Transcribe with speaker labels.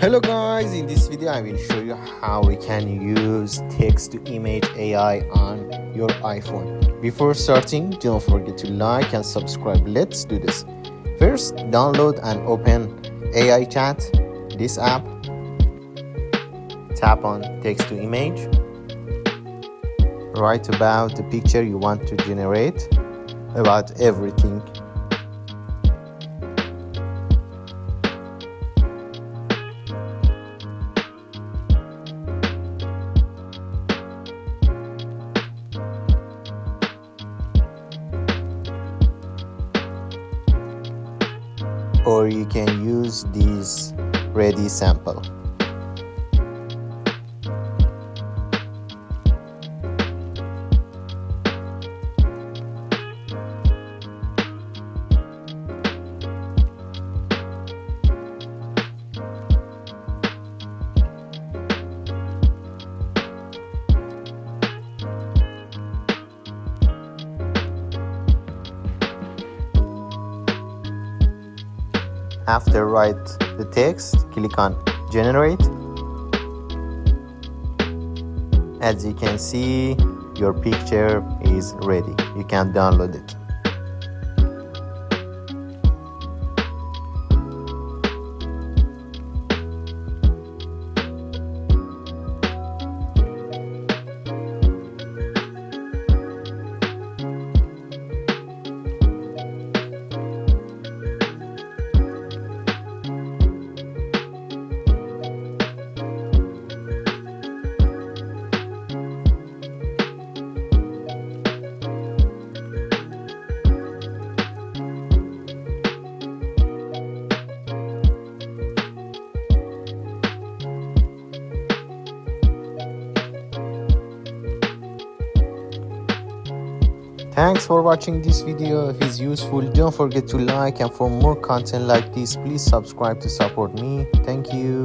Speaker 1: Hello guys, in this video I will show you how we can use text to image AI on your iPhone. Before starting, don't forget to like and subscribe. Let's do this. First, download and open AI Chat, this app. Tap on text to image. Write about the picture you want to generate, about everything. Or you can use this ready sample. After write the text, click on generate. As you can see, your picture is ready. You can download it. Thanks for watching this video. If it's useful, don't forget to like, and for more content like this, please subscribe to support me. Thank you.